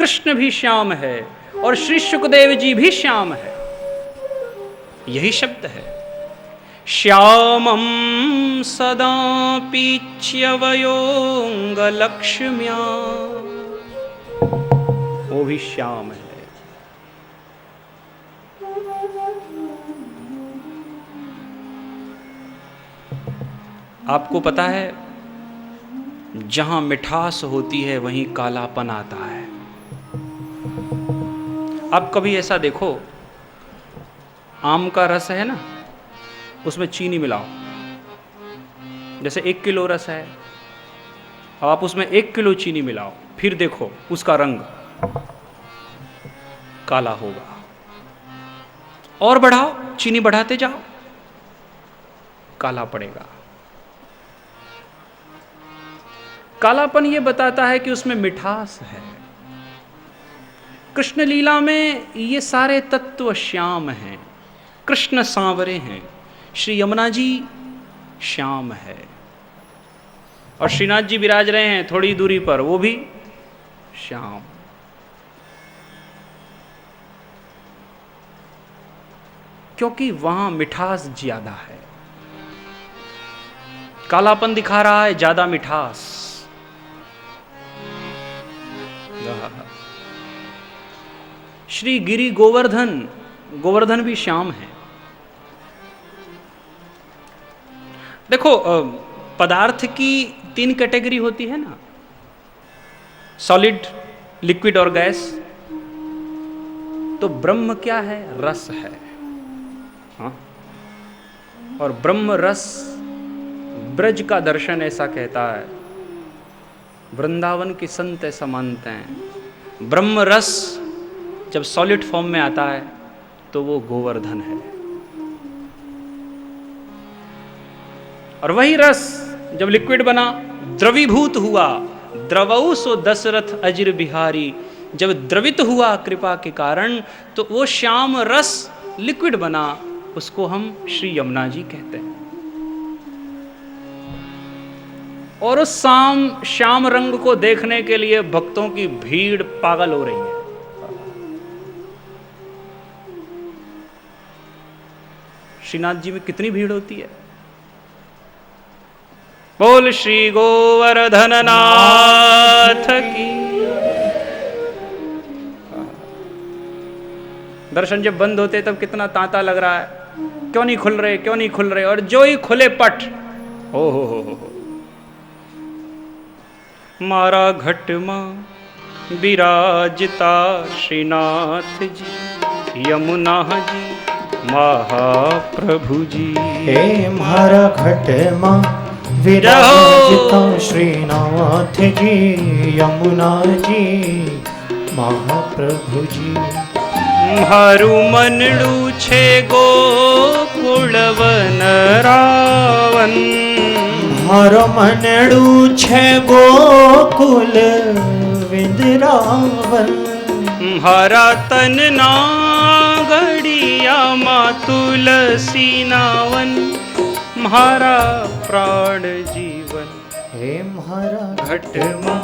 कृष्ण भी श्याम है और श्री सुखदेव जी भी श्याम है। यही शब्द है, श्यामं सदा पीच्यवयोंग लक्ष्म्या, वो भी श्याम है। आपको पता है, जहां मिठास होती है वहीं कालापन आता है। आप कभी ऐसा देखो, आम का रस है ना, उसमें चीनी मिलाओ, जैसे 1 किलो रस है, अब आप उसमें 1 किलो चीनी मिलाओ, फिर देखो उसका रंग काला होगा। और बढ़ाओ, चीनी बढ़ाते जाओ, काला पड़ेगा। कालापन ये बताता है कि उसमें मिठास है। कृष्ण लीला में ये सारे तत्व श्याम हैं। कृष्ण सांवरे हैं, श्री यमुना जी श्याम है, और श्रीनाथ जी विराज रहे हैं थोड़ी दूरी पर, वो भी श्याम। क्योंकि वहां मिठास ज्यादा है। कालापन दिखा रहा है, ज्यादा मिठास। श्री गिरि गोवर्धन, गोवर्धन भी श्याम है। देखो, पदार्थ की 3 कैटेगरी होती है ना, सॉलिड, लिक्विड और गैस। तो ब्रह्म क्या है? रस है। हाँ? और ब्रह्म रस, ब्रज का दर्शन ऐसा कहता है, वृंदावन के संत ऐसा मानते हैं। ब्रह्म रस जब सॉलिड फॉर्म में आता है तो वो गोवर्धन है, और वही रस जब लिक्विड बना, द्रवीभूत हुआ, द्रवौ सो दशरथ अजिर बिहारी, जब द्रवित हुआ कृपा के कारण, तो वो श्याम रस लिक्विड बना, उसको हम श्री यमुना जी कहते हैं। और उस श्याम रंग को देखने के लिए भक्तों की भीड़ पागल हो रही है। श्रीनाथ जी में कितनी भीड़ होती है। बोल श्री गोवर्धन नाथ की। दर्शन जब बंद होते तब कितना तांता लग रहा है, क्यों नहीं खुल रहे, क्यों नहीं खुल रहे, और जो ही खुले पट, हो। मारा घट मां विराजता श्रीनाथ जी, यमुना जी महाप्रभु जी। हे मारा घट मां विराजता श्रीनाथ जी, यमुना जी महाप्रभु जी। मारू मनडू छे गोकुल वनरावन, मारो मनडू छे गोकुल वृंदावन। हरा तन ना गड़िया मा तुलसी नावन, म्हारा प्राण जीवन। हे म्हारा घट मां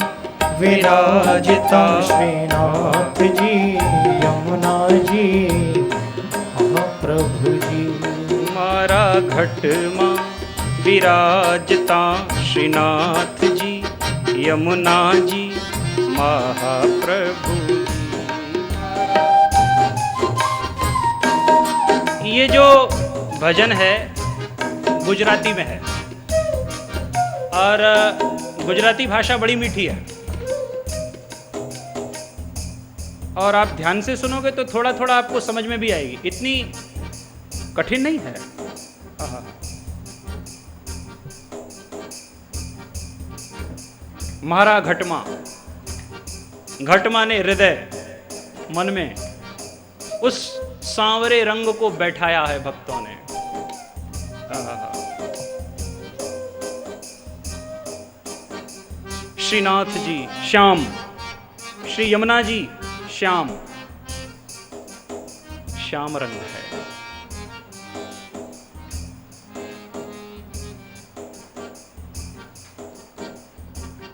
विराजता श्रीनाथ जी, यमुना जी महाप्रभु जी। म्हारा घट मां विराजता श्रीनाथ जी, यमुना जी महाप्रभु। ये जो भजन है गुजराती में है, और गुजराती भाषा बड़ी मीठी है, और आप ध्यान से सुनोगे तो थोड़ा थोड़ा आपको समझ में भी आएगी, इतनी कठिन नहीं है। म्हारा घटमा, घटमा ने हृदय, मन में उस सांवरे रंग को बैठाया है भक्तों ने। श्रीनाथ जी श्याम, श्री यमुना जी श्याम, श्याम रंग है।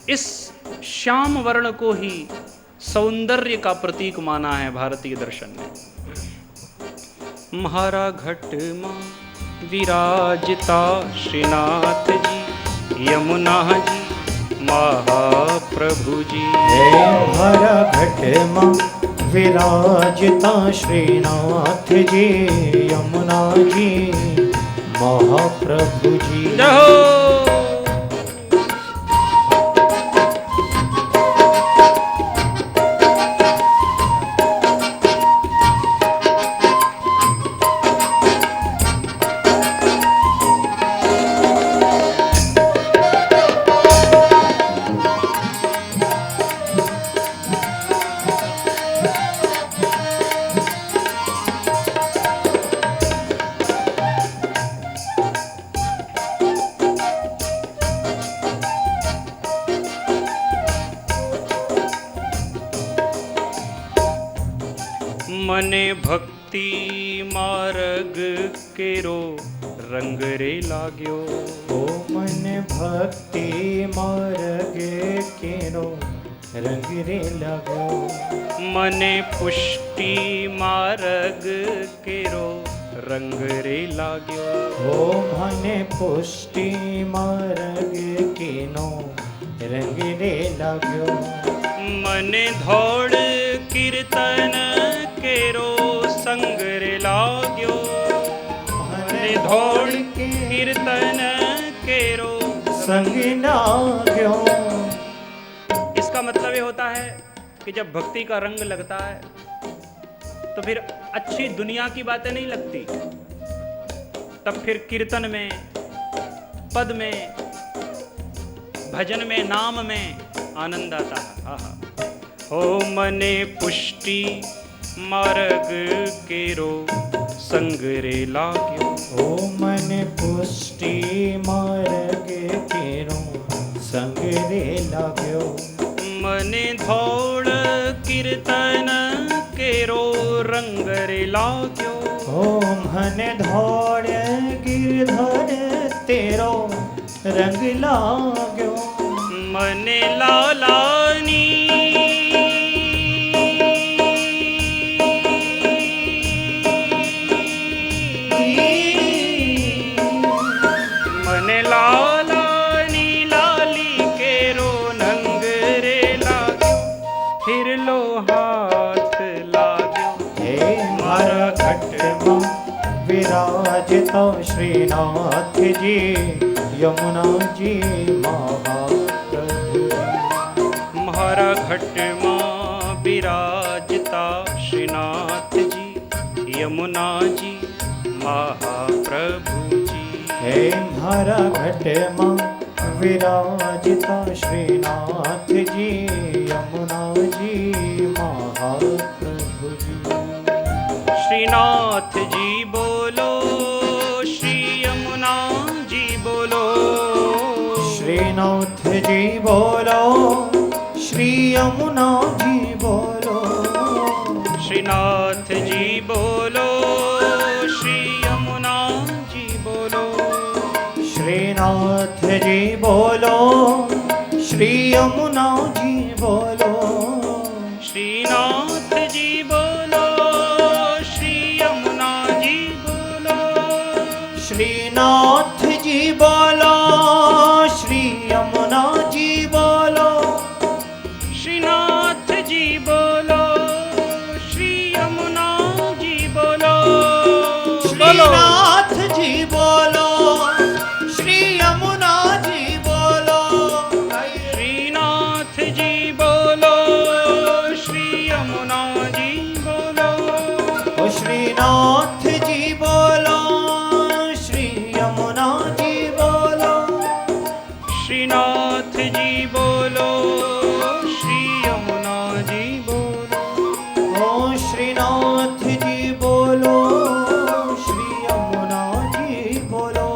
इस श्याम वर्ण को ही सौंदर्य का प्रतीक माना है भारतीय दर्शन ने। म्हारा घट मां विराजता श्रीनाथ जी, यमुना जी महाप्रभु जी। हे म्हारा घट मां विराजता श्रीनाथ जी, यमुना जी महाप्रभु जी। जय हो। मने भक्ति मार्ग केरो रंग रे लाग्यो। ओ मन भक्ति मार्ग केरो रंग रे लाग्यो। मने पुष्टि मार्ग केरो रंग रे लाग्यो। ओ मने पुष्टि मार्ग केनो रंग रे लाग्यो। मने धौड़ कीर्तन केरो संग रे लाग्यो। मने धौड़ कीर्तन केरो संग लाग्यो। इसका मतलब ये होता है कि जब भक्ति का रंग लगता है तो फिर अच्छी दुनिया की बातें नहीं लगती, तब फिर कीर्तन में, पद में, भजन में, नाम में आनंद आता है। आहा। हो मने पुष्टि मार्ग केरो संग रे लाग्यो। ओ मन पुष्टि मार्ग केरो संग रे लाग्यो। मने धौड़ कीर्तन केरो रंग रे लाग्यो। ओ मन धौड़ गिरधर तेरो रंग लाग्यो। मने लालानी मने लालानी लाली केरो नंग रे लाग्यो। फिर लो हाथ लाग्यो। हे मारा घट मां विराजता श्रीनाथ जी, यमुना जी महाप्रभु। म्हारा घट मां विराजता श्रीनाथ जी, यमुना जी महाप्रभु जी। हे म्हारा घट मां विराजता श्रीनाथ जी, यमुना जी महाप्रभु जी। श्रीनाथ जी बोलो, श्री यमुना जी बोलो। श्रीनाथ जी बोलो, श्री यमुना जी बोलो। श्रीनाथ जी बोलो, श्री यमुना जी बोलो। श्रीनाथ जी बोलो, श्री यमुना जी बोलो। श्रीनाथ जी बोलो, श्री यमुना जी बोलो। श्रीनाथ जी बोलो, श्री यमुना जी बोलो। श्रीनाथ जी बोलो, श्री यमुना जी बोलो। श्रीनाथ जी बोलो, श्री यमुना जी बोलो। श्रीनाथ जी बोलो, श्री यमुना जी बोलो। ओ श्रीनाथ जी बोलो, श्री यमुना जी बोलो। श्रीनाथ जी बोलो, श्री यमुना जी बोलो। ओ श्रीनाथ जी बोलो, श्री यमुना जी बोलो।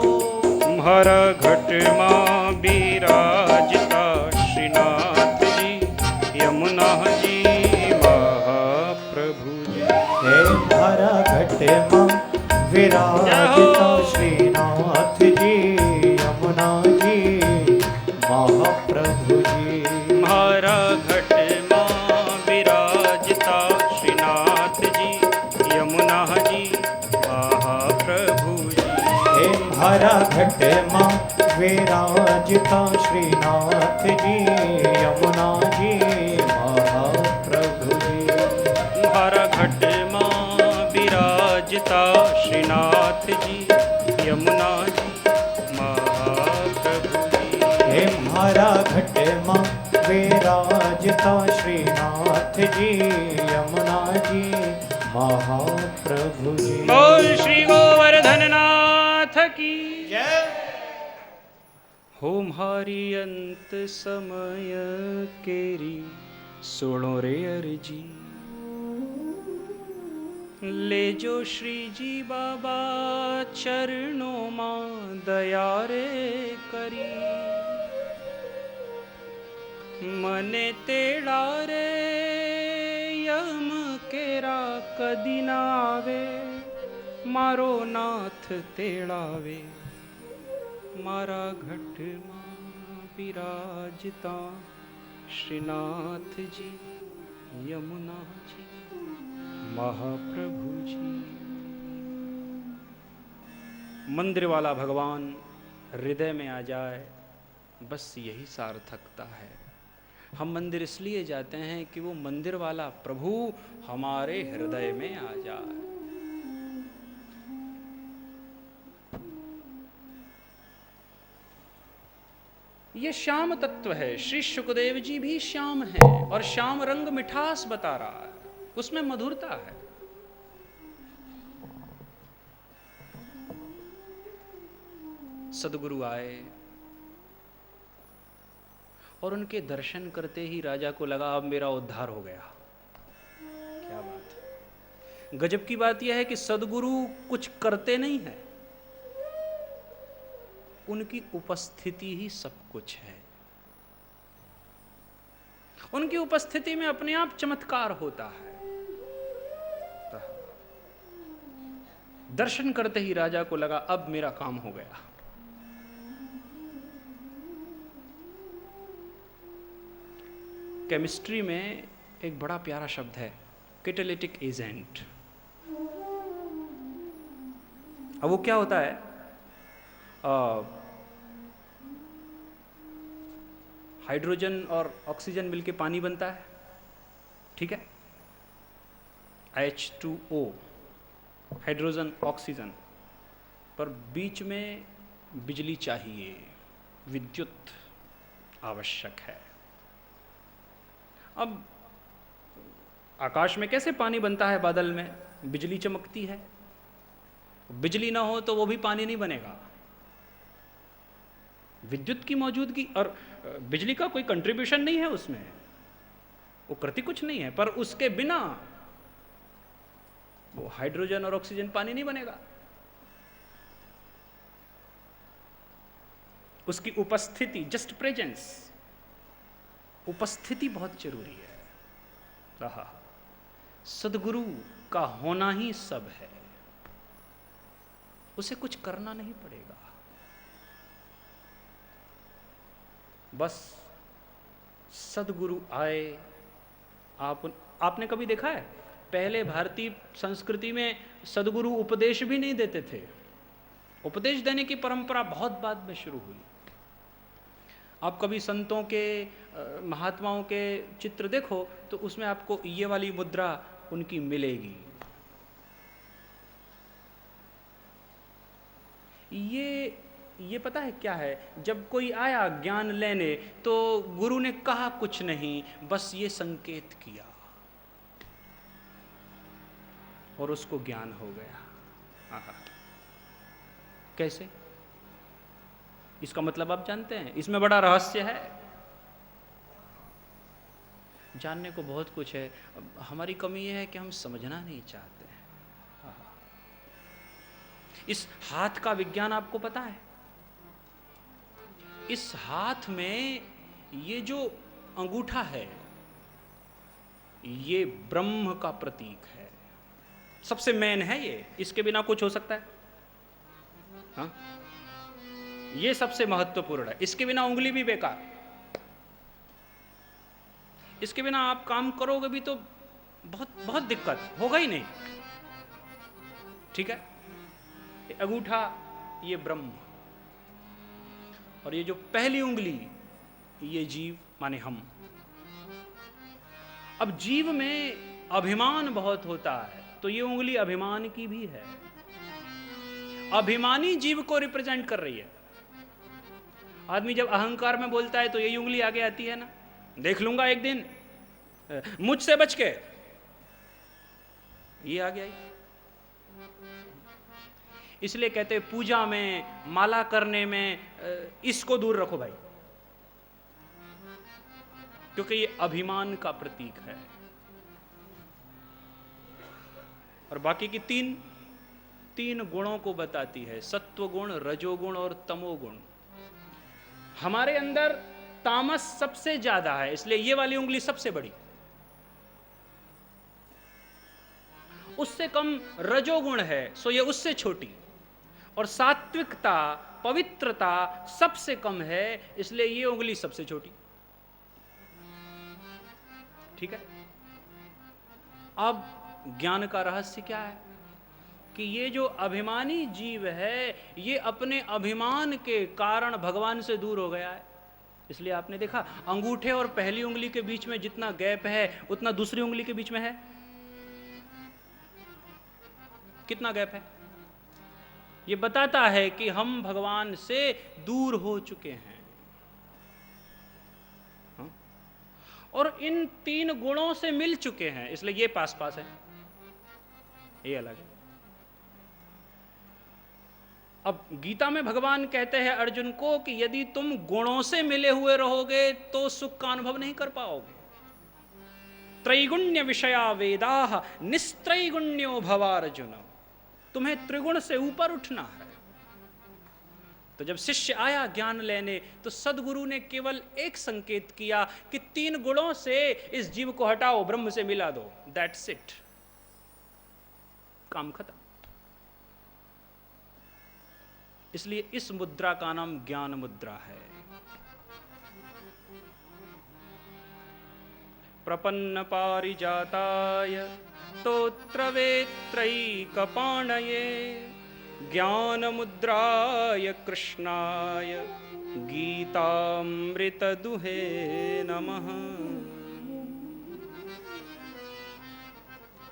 म्हारा घट मां विराजता श्रीनाथ जी, यमुना जी महाप्रभु जी। हे म्हारा घट मां विराजता श्रीनाथ जी, यमुना जी महाप्रभु जी। म्हारा घट मां हरा घट मां विराजता श्रीनाथ जी यमुना जी महाप्रभु जी। हरा घट मां विराजता श्रीनाथ जी यमुना जी महाप्रभु जी। हे हरा घट मां विराजता श्रीनाथ जी यमुना जी महाप्रभु जी। बोल श्री गोवर्धन नाथ की जय। होम हरि अंत समय केरी सुनो रे अर्जी। ले जो श्री जी बाबा चरणों मां दया रे करी। मने तेड़ा रे यम केरा कदी ना आवे। मारो नाथ तेड़ावे मारा घट मां विराजता श्रीनाथ जी यमुना जी महाप्रभु जी। मंदिर वाला भगवान हृदय में आ जाए बस यही सार्थकता है। हम मंदिर इसलिए जाते हैं कि वो मंदिर वाला प्रभु हमारे हृदय में आ जाए। ये श्याम तत्व है। श्री शुकदेव जी भी श्याम है और श्याम रंग मिठास बता रहा है, उसमें मधुरता है। सदगुरु आए और उनके दर्शन करते ही राजा को लगा अब मेरा उद्धार हो गया। क्या बात है। गजब की बात यह है कि सदगुरु कुछ करते नहीं है, उनकी उपस्थिति ही सब कुछ है। उनकी उपस्थिति में अपने आप चमत्कार होता है। दर्शन करते ही राजा को लगा अब मेरा काम हो गया। केमिस्ट्री में एक बड़ा प्यारा शब्द है कैटालिटिक एजेंट। अब वो क्या होता है, हाइड्रोजन और ऑक्सीजन मिलके पानी बनता है, ठीक है, H2O, हाइड्रोजन ऑक्सीजन, पर बीच में बिजली चाहिए, विद्युत आवश्यक है। अब आकाश में कैसे पानी बनता है? बादल में बिजली चमकती है, बिजली ना हो तो वो भी पानी नहीं बनेगा। विद्युत की मौजूदगी और बिजली का कोई कंट्रीब्यूशन नहीं है उसमें, वो करती कुछ नहीं है, पर उसके बिना वो हाइड्रोजन और ऑक्सीजन पानी नहीं बनेगा। उसकी उपस्थिति, जस्ट प्रेजेंस, उपस्थिति बहुत जरूरी है। रहा सदगुरु का होना ही सब है, उसे कुछ करना नहीं पड़ेगा, बस सदगुरु आए। आपने कभी देखा है पहले भारतीय संस्कृति में सदगुरु उपदेश भी नहीं देते थे। उपदेश देने की परंपरा बहुत बाद में शुरू हुई। आप कभी संतों के, महात्माओं के चित्र देखो तो उसमें आपको ये वाली मुद्रा उनकी मिलेगी। ये पता है क्या है? जब कोई आया ज्ञान लेने तो गुरु ने कहा कुछ नहीं, बस ये संकेत किया और उसको ज्ञान हो गया। आहा, कैसे? इसका मतलब आप जानते हैं, इसमें बड़ा रहस्य है। जानने को बहुत कुछ है, हमारी कमी यह है कि हम समझना नहीं चाहते हैं। इस हाथ का विज्ञान आपको पता है? इस हाथ में ये जो अंगूठा है ये ब्रह्म का प्रतीक है, सबसे मेन है ये, इसके बिना कुछ हो सकता है? हाँ? ये सबसे महत्वपूर्ण है, इसके बिना उंगली भी बेकार, इसके बिना आप काम करोगे भी तो बहुत दिक्कत होगा ही नहीं। ठीक है, अंगूठा ये ब्रह्म, और ये जो पहली उंगली, ये जीव माने हम। अब जीव में अभिमान बहुत होता है, तो ये उंगली अभिमान की भी है, अभिमानी जीव को रिप्रेजेंट कर रही है। आदमी जब अहंकार में बोलता है तो यही उंगली आगे आती है ना, देख लूंगा एक दिन, मुझसे बच के, ये आ गया। इसलिए कहते हैं पूजा में, माला करने में इसको दूर रखो भाई, क्योंकि ये अभिमान का प्रतीक है। और बाकी की तीन गुणों को बताती है, सत्व गुण, रजोगुण और तमोगुण। हमारे अंदर तामस सबसे ज्यादा है, इसलिए ये वाली उंगली सबसे बड़ी, उससे कम रजोगुण है सो ये उससे छोटी, और सात्विकता, पवित्रता सबसे कम है, इसलिए ये उंगली सबसे छोटी। ठीक है। अब ज्ञान का रहस्य क्या है कि ये जो अभिमानी जीव है, ये अपने अभिमान के कारण भगवान से दूर हो गया है। इसलिए आपने देखा अंगूठे और पहली उंगली के बीच में जितना गैप है, उतना दूसरी उंगली के बीच में है। कितना गैप है? ये बताता है कि हम भगवान से दूर हो चुके हैं। और इन तीन गुणों से मिल चुके हैं, इसलिए ये पास पास है, ये अलग है। अब गीता में भगवान कहते हैं अर्जुन को कि यदि तुम गुणों से मिले हुए रहोगे तो सुख का अनुभव नहीं कर पाओगे। त्रैगुण्य विषया वेदाः निस्त्रैगुण्यो भवार्जुन, तुम्हें त्रिगुण से ऊपर उठना है। तो जब शिष्य आया ज्ञान लेने, तो सदगुरु ने केवल एक संकेत किया कि तीन गुणों से इस जीव को हटाओ, ब्रह्म से मिला दो, दैट्स इट, काम खत्म। इसलिए इस मुद्रा का नाम ज्ञान मुद्रा है। प्रपन्न पारिजाताय स्तोत्रवेत्रैकपाणये ज्ञान मुद्राय कृष्णाय गीतामृत दुहे नमः।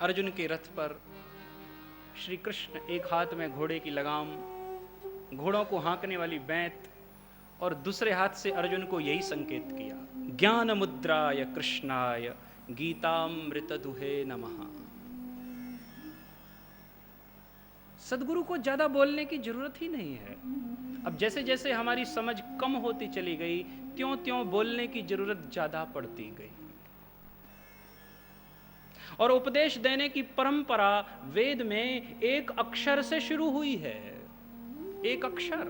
अर्जुन के रथ पर श्री कृष्ण एक हाथ में घोड़े की लगाम, घोड़ों को हाँकने वाली बैंत, और दूसरे हाथ से अर्जुन को यही संकेत किया, ज्ञान मुद्राय कृष्णाय गीतामृत दुहे नमः। सदगुरु को ज्यादा बोलने की जरूरत ही नहीं है। अब जैसे जैसे हमारी समझ कम होती चली गई, त्यों त्यों बोलने की जरूरत ज्यादा पड़ती गई। और उपदेश देने की परंपरा वेद में एक अक्षर से शुरू हुई है, एक अक्षर।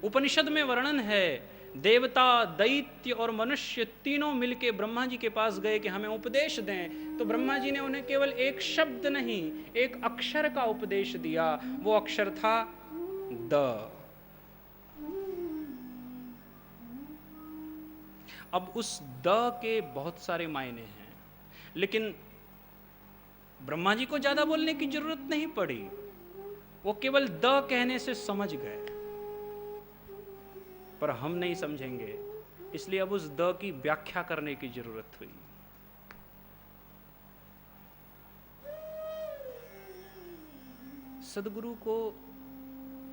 उपनिषद में वर्णन है, देवता, दैत्य और मनुष्य तीनों मिलके ब्रह्मा जी के पास गए कि हमें उपदेश दें, तो ब्रह्मा जी ने उन्हें केवल एक शब्द नहीं, एक अक्षर का उपदेश दिया। वो अक्षर था द। अब उस द के बहुत सारे मायने हैं, लेकिन ब्रह्मा जी को ज्यादा बोलने की जरूरत नहीं पड़ी, वो केवल द कहने से समझ गए। पर हम नहीं समझेंगे, इसलिए अब उस द की व्याख्या करने की जरूरत हुई। सदगुरु को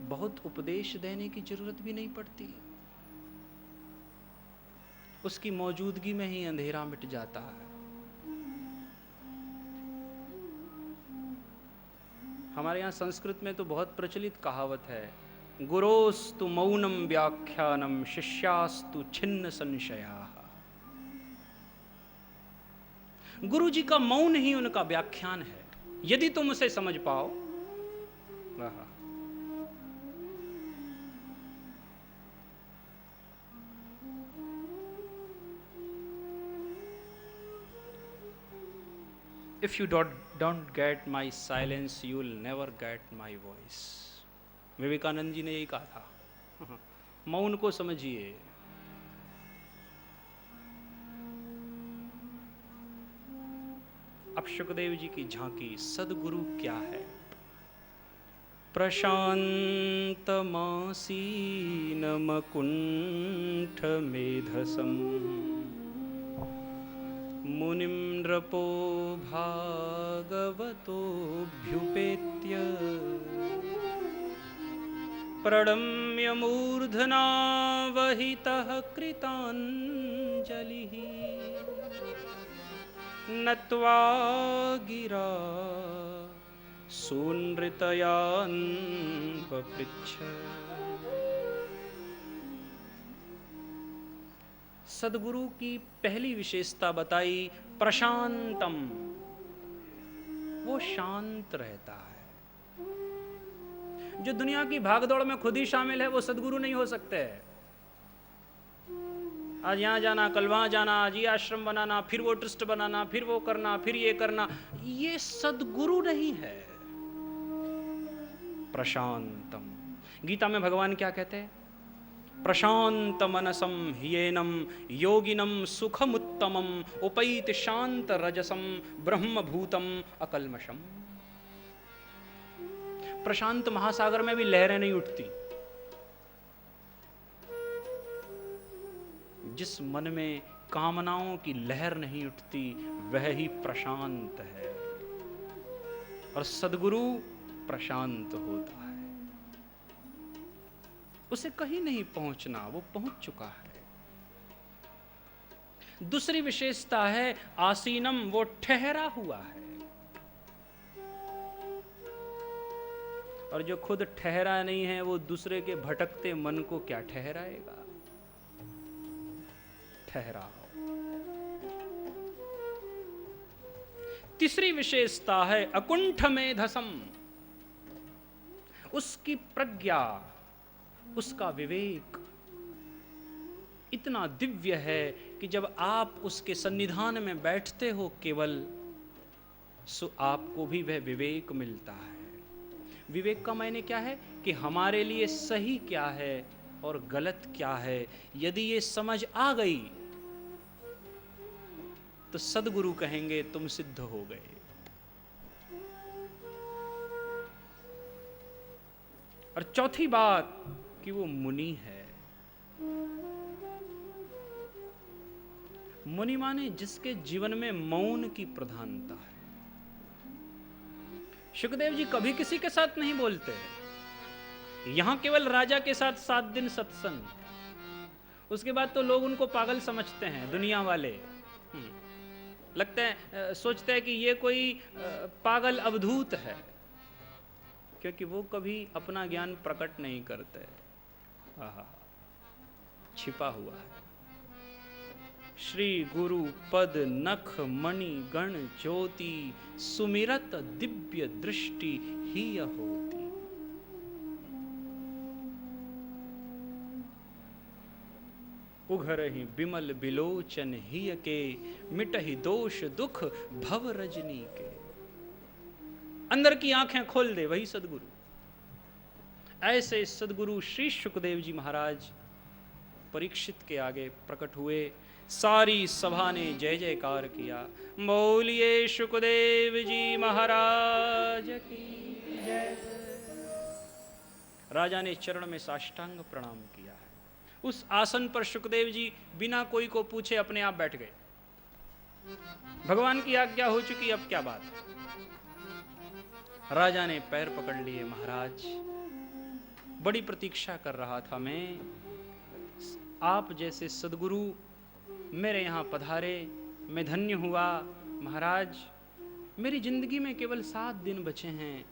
बहुत उपदेश देने की जरूरत भी नहीं पड़ती, उसकी मौजूदगी में ही अंधेरा मिट जाता है। हमारे यहाँ संस्कृत में तो बहुत प्रचलित कहावत है, गुरोस्तु मौनम व्याख्यानम शिष्यास्तु छिन्न संशयाः। गुरु जी का मौन ही उनका व्याख्यान है, यदि तुम उसे समझ पाओ। If you don't get my silence, you will never get my voice. Vivekananda ji ने यही कहा था, मौन को समझिए। अब शुकदेव जी की झांकी, सदगुरु क्या है। प्रशान्तमासीनमकुण्ठमेधसम् मुनिं नृपो भागवतोऽभ्युपेत्य प्रणम्य मूर्धना वहितः कृताञ्जलिः नत्वा गिरा सूनृतयान्पपृच्छ। सदगुरु की पहली विशेषता बताई प्रशांतम, वो शांत रहता है। जो दुनिया की भागदौड़ में खुद ही शामिल है वो सदगुरु नहीं हो सकते। आज यहां जाना, कल वहां जाना, आज ये आश्रम बनाना, फिर वो ट्रस्ट बनाना, फिर वो करना, फिर ये करना, ये सदगुरु नहीं है। प्रशांतम, गीता में भगवान क्या कहते हैं? प्रशांत मनसम ह्येनम योगिनम सुखमुत्तमम उपैत शांत रजसम ब्रह्मभूतम अकल्मषम। प्रशांत महासागर में भी लहरें नहीं उठती। जिस मन में कामनाओं की लहर नहीं उठती वह ही प्रशांत है। और सदगुरु प्रशांत होता है, उसे कहीं नहीं पहुंचना, वो पहुंच चुका है। दूसरी विशेषता है आसीनम, वो ठहरा हुआ है। और जो खुद ठहरा नहीं है वो दूसरे के भटकते मन को क्या ठहराएगा? ठहरा हो। तीसरी विशेषता है अकुंठ मेधसम, उसकी प्रज्ञा, उसका विवेक इतना दिव्य है कि जब आप उसके सन्निधान में बैठते हो केवल, सो आपको भी वह विवेक मिलता है। विवेक का मायने क्या है? कि हमारे लिए सही क्या है और गलत क्या है। यदि ये समझ आ गई तो सदगुरु कहेंगे तुम सिद्ध हो गए। और चौथी बात कि वो मुनि है। मुनि माने जिसके जीवन में मौन की प्रधानता है। सुखदेव जी कभी किसी के साथ नहीं बोलते। यहां केवल राजा के साथ 7 दिन सत्संग, उसके बाद तो लोग उनको पागल समझते हैं, दुनिया वाले लगते हैं, सोचते हैं कि ये कोई पागल अवधूत है, क्योंकि वो कभी अपना ज्ञान प्रकट नहीं करते। छिपा हुआ है। श्री गुरु पद नख मणि गण ज्योति सुमिरत दिव्य दृष्टि ही होती। उघरहि बिमल बिलोचन हिय के मिटहि दोष दुख भव रजनी के। अंदर की आंखें खोल दे वही सदगुरु। ऐसे सदगुरु श्री सुखदेव जी महाराज परीक्षित के आगे प्रकट हुए। सारी सभा ने जय जयकार किया। बोलिए सुखदेव जी महाराज की जय। राजा ने चरण में साष्टांग प्रणाम किया है। उस आसन पर सुखदेव जी बिना कोई को पूछे अपने आप बैठ गए। भगवान की आज्ञा हो चुकी, अब क्या बात। राजा ने पैर पकड़ लिए। महाराज बड़ी प्रतीक्षा कर रहा था मैं, आप जैसे सदगुरु मेरे यहाँ पधारे, मैं धन्य हुआ। महाराज मेरी जिंदगी में केवल 7 दिन बचे हैं,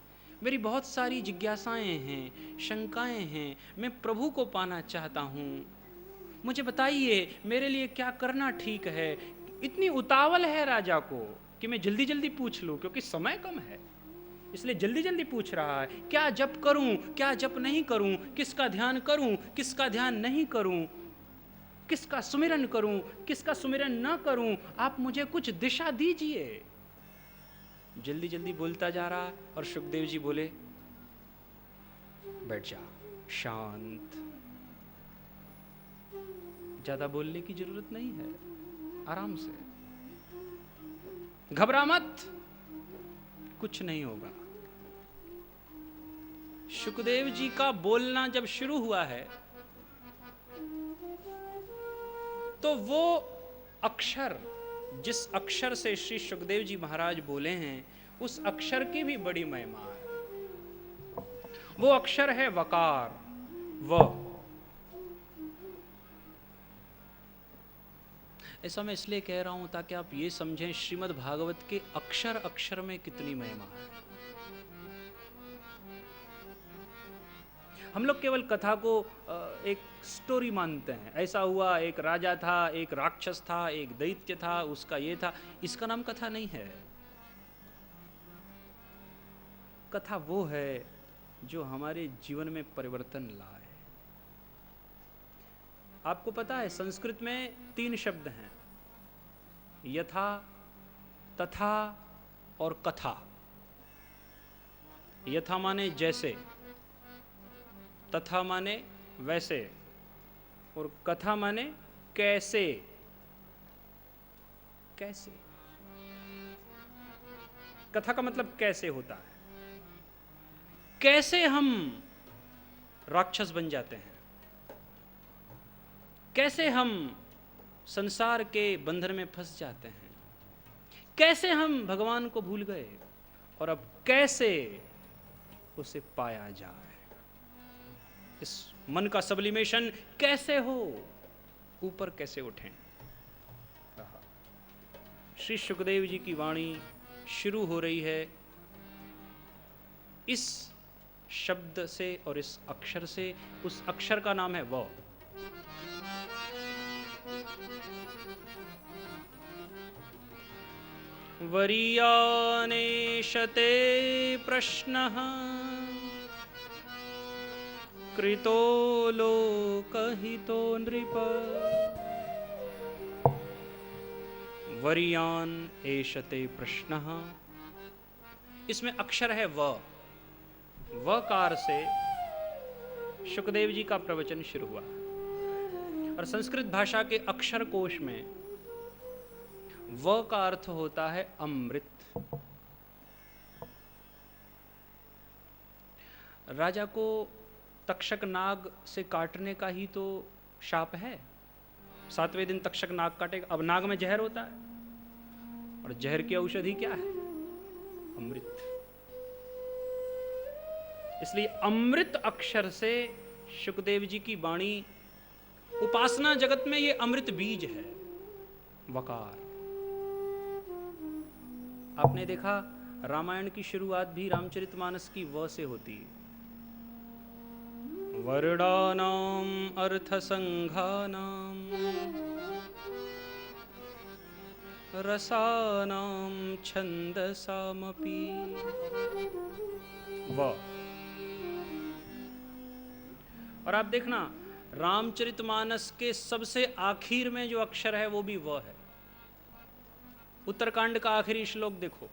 मेरी बहुत सारी जिज्ञासाएं हैं, शंकाएं हैं, मैं प्रभु को पाना चाहता हूँ। मुझे बताइए मेरे लिए क्या करना ठीक है। इतनी उतावल है राजा को कि मैं जल्दी जल्दी पूछ लूँ, क्योंकि समय कम है, इसलिए जल्दी जल्दी पूछ रहा है। क्या जप करूं, क्या जप नहीं करूं, किसका ध्यान करूं, किसका ध्यान नहीं करूं, किसका सुमिरन करूं, किसका सुमिरन ना करूं, आप मुझे कुछ दिशा दीजिए। जल्दी जल्दी बोलता जा रहा है। और सुखदेव जी बोले बैठ जा, शांत, ज्यादा बोलने की जरूरत नहीं है, आराम से, घबरा मत, कुछ नहीं होगा। सुखदेव जी का बोलना जब शुरू हुआ है तो वो अक्षर, जिस अक्षर से श्री सुखदेव जी महाराज बोले हैं, उस अक्षर की भी बड़ी महिमा है। वो अक्षर है वकार। ऐसा मैं इसलिए कह रहा हूं ताकि आप ये समझें श्रीमद् भागवत के अक्षर अक्षर में कितनी महिमा है। हम लोग केवल कथा को एक स्टोरी मानते हैं। ऐसा हुआ, एक राजा था, एक राक्षस था, एक दैत्य था, उसका ये था। इसका नाम कथा नहीं है। कथा वो है जो हमारे जीवन में परिवर्तन लाए। आपको पता है संस्कृत में 3 शब्द हैं, यथा, तथा और कथा। यथा माने जैसे, तथा माने वैसे, और कथा माने कैसे। कैसे, कथा का मतलब कैसे होता है। कैसे हम राक्षस बन जाते हैं, कैसे हम संसार के बंधन में फंस जाते हैं, कैसे हम भगवान को भूल गए और अब कैसे उसे पाया जाए। इस मन का सब्लिमेशन कैसे हो, ऊपर कैसे उठें। श्री सुखदेव जी की वाणी शुरू हो रही है इस शब्द से और इस अक्षर से। उस अक्षर का नाम है व। वरीयानेशते प्रश्नः कृतो लोकहितो नृप। वरीयान एषते प्रश्नः, इसमें अक्षर है व। वकार से सुखदेव जी का प्रवचन शुरू हुआ। और संस्कृत भाषा के अक्षर कोश में व का अर्थ होता है अमृत। राजा को तक्षक नाग से काटने का ही तो शाप है। 7वें दिन तक्षक नाग काटेगा। अब नाग में जहर होता है और जहर की औषधि क्या है? अमृत। इसलिए अमृत अक्षर से सुखदेव जी की वाणी, उपासना जगत में ये अमृत बीज है, वकार। आपने देखा रामायण की शुरुआत भी रामचरितमानस की व से होती है। वर्णानाम अर्थसंघानाम रसानाम छंदसामपि व। और आप देखना रामचरितमानस के सबसे आखिर में जो अक्षर है वो भी व है। उत्तरकांड का आखिरी श्लोक देखो,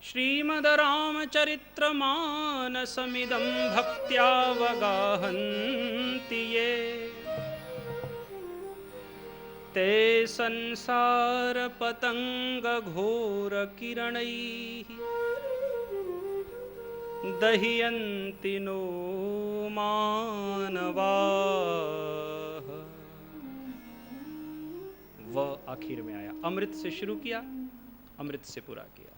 श्रीमद् रामचरितमानसमिदं भक्त्यावगाहन्ति ये, ते संसार पतंग घोर किरणैः दह्यन्ति नो मानवाः। वह आखिर में आया। अमृत से शुरू किया, अमृत से पूरा किया।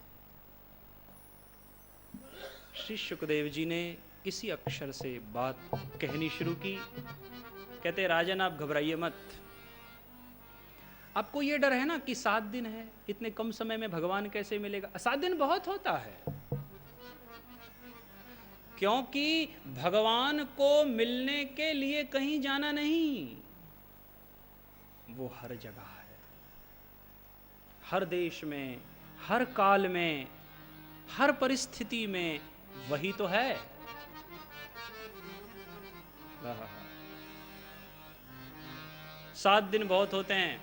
श्री सुखदेव जी ने इसी अक्षर से बात कहनी शुरू की। कहते राजन आप घबराइए मत। आपको ये डर है ना कि 7 दिन है, इतने कम समय में भगवान कैसे मिलेगा? 7 दिन बहुत होता है, क्योंकि भगवान को मिलने के लिए कहीं जाना नहीं, वो हर जगह है, हर देश में, हर काल में, हर परिस्थिति में वही तो है। 7 दिन बहुत होते हैं।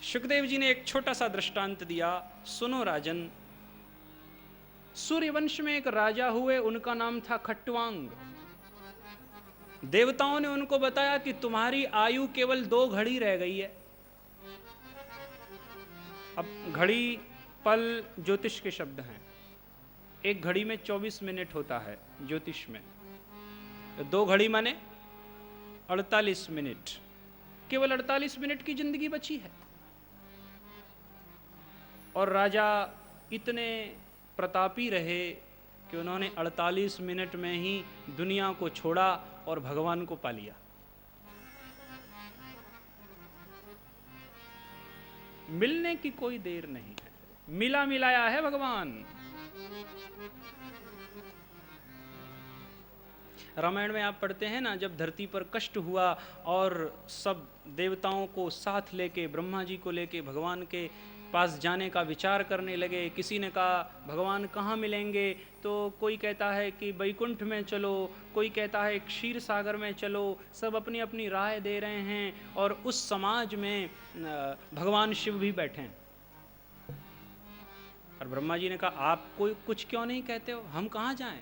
सुखदेव जी ने एक छोटा सा दृष्टांत दिया, सुनो राजन। सूर्यवंश में एक राजा हुए, उनका नाम था खट्टवांग। देवताओं ने उनको बताया कि तुम्हारी आयु केवल 2 घड़ी रह गई है। अब घड़ी, पल ज्योतिष के शब्द हैं। एक घड़ी में 24 मिनट होता है ज्योतिष में, 2 घड़ी माने 48 मिनट, केवल 48 मिनट की जिंदगी बची है। और राजा इतने प्रतापी रहे कि उन्होंने 48 मिनट में ही दुनिया को छोड़ा और भगवान को पा लिया। मिलने की कोई देर नहीं है, मिला मिलाया है भगवान। रामायण में आप पढ़ते हैं ना, जब धरती पर कष्ट हुआ और सब देवताओं को साथ लेके, ब्रह्मा जी को लेके भगवान के पास जाने का विचार करने लगे। किसी ने कहा भगवान कहाँ मिलेंगे, तो कोई कहता है कि बैकुंठ में चलो, कोई कहता है क्षीर सागर में चलो, सब अपनी अपनी राय दे रहे हैं। और उस समाज में भगवान शिव भी बैठे हैं। और ब्रह्मा जी ने कहा आप कोई कुछ क्यों नहीं कहते हो, हम कहाँ जाएं?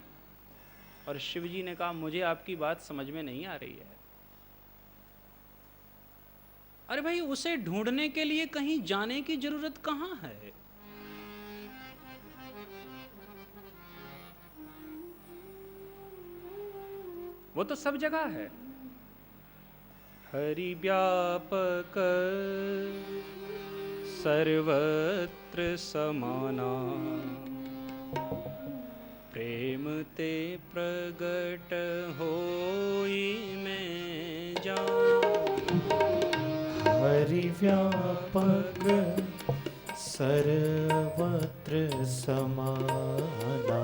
और शिव जी ने कहा मुझे आपकी बात समझ में नहीं आ रही है। अरे भाई, उसे ढूंढने के लिए कहीं जाने की जरूरत कहां है? वो तो सब जगह है। हरि व्यापक सर्वत्र समाना, प्रेम ते प्रगट होई में जान। हरि व्यापक सर्वत्र समाना,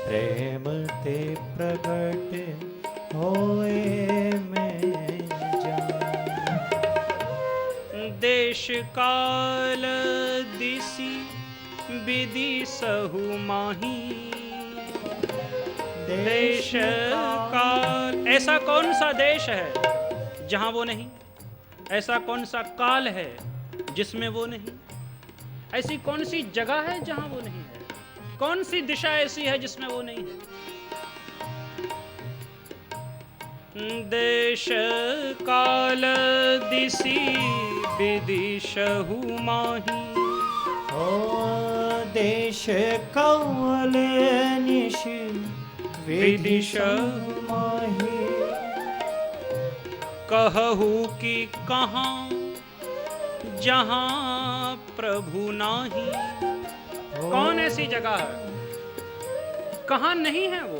प्रेम ते प्रगट होए में जान। देश काल दिसी विधि सहु माही, देश काल। ऐसा कौन सा देश है जहां वो नहीं? ऐसा कौन सा काल है जिसमें वो नहीं? ऐसी कौन सी जगह है जहां वो नहीं है? कौन सी दिशा ऐसी है जिसमें वो नहीं है? देश काल दिसी विदिशहु माही, ओ देश काल निश विदिशहु माही। कहू कि कहाँ जहाँ प्रभु नाही। कौन ऐसी जगह है, कहाँ नहीं है वो?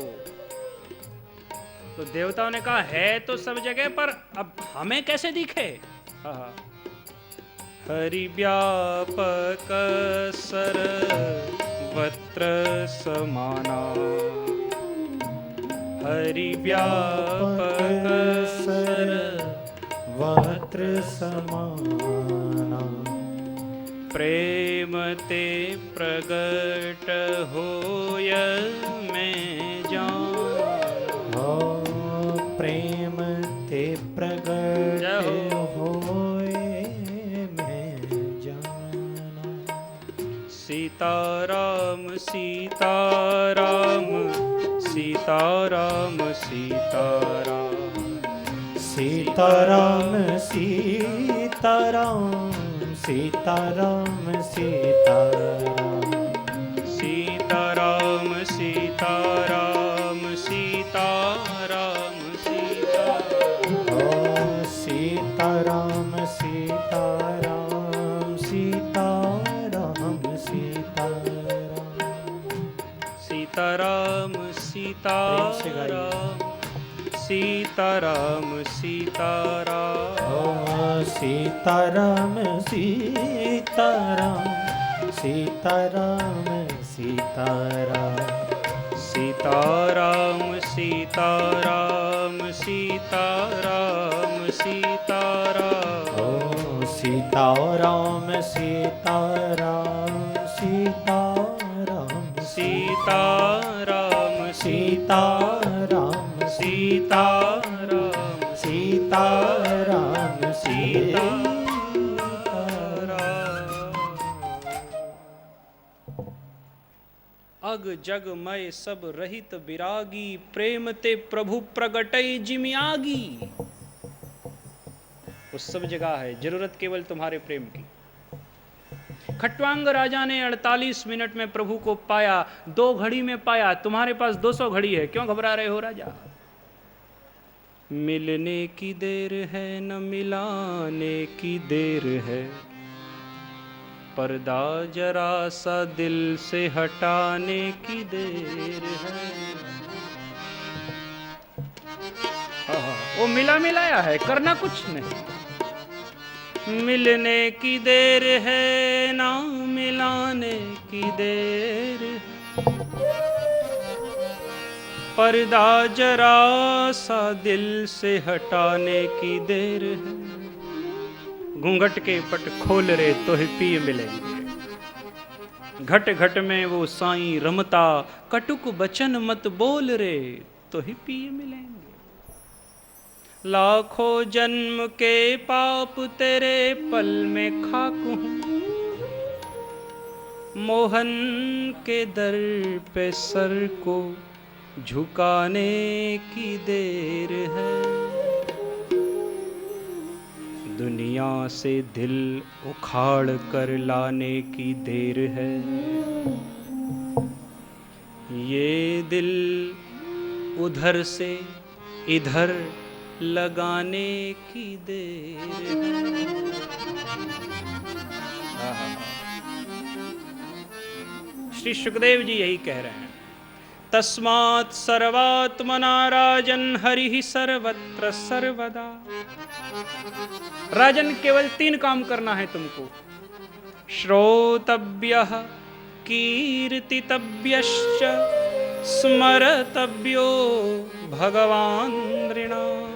तो देवताओं ने कहा है तो सब जगह, पर अब हमें कैसे दिखे? हरि व्यापक सर्वत्र समाना, हरि व्यापक सर्वत्र समाना, प्रेम ते प्रगट होय में जान। प्रेम ते प्रगट होए में जाना। सीताराम सीताराम सीताराम सीताराम, सीताराम सीताराम सीताराम सीताराम, सीताराम सीताराम सीताराम सीताराम, सीताराम सीताराम सीताराम सीताराम, सीताराम सीताराम सीताराम सीताराम, सीताराम सीताराम सीताराम सीताराम, सीताराम सीताराम सीताराम सीताराम, सीताराम सीताराम सीताराम सीताराम सीताराम सीताराम सीताराम सीताराम। अग जग मय सब रहित विरागी, प्रेम ते प्रभु प्रगटई जिमियागी। वो सब जगह है, जरूरत केवल तुम्हारे प्रेम की। खट्वांग राजा ने 48 मिनट में प्रभु को पाया, 2 घड़ी में पाया। तुम्हारे पास 200 घड़ी है, क्यों घबरा रहे हो राजा? मिलने की देर है न मिलाने की देर है, पर्दा जरा सा दिल से हटाने की देर है। वो मिला मिलाया है, करना कुछ नहीं। मिलने की देर है ना मिलाने की देर, पर्दा जरा सा दिल से हटाने की देर है। घूंघट के पट खोल रे तो ही पी मिलेंगे, घट घट में वो साईं रमता, कटुक बचन मत बोल रे तो ही पी मिलेंगे। लाखों जन्म के पाप तेरे पल में खाक हूँ, मोहन के दर पे सर को झुकाने की देर है। दुनिया से दिल उखाड़ कर लाने की देर है, ये दिल उधर से इधर लगाने की देर है। श्री सुखदेव जी यही कह रहे हैं, तस्मात् सर्वात्मना राजन हरिः सर्वत्र सर्वदा। राजन, केवल 3 काम करना है तुमको। श्रोतव्यः कीर्तितव्यश्च स्मरतव्यो भगवान नृणाम्।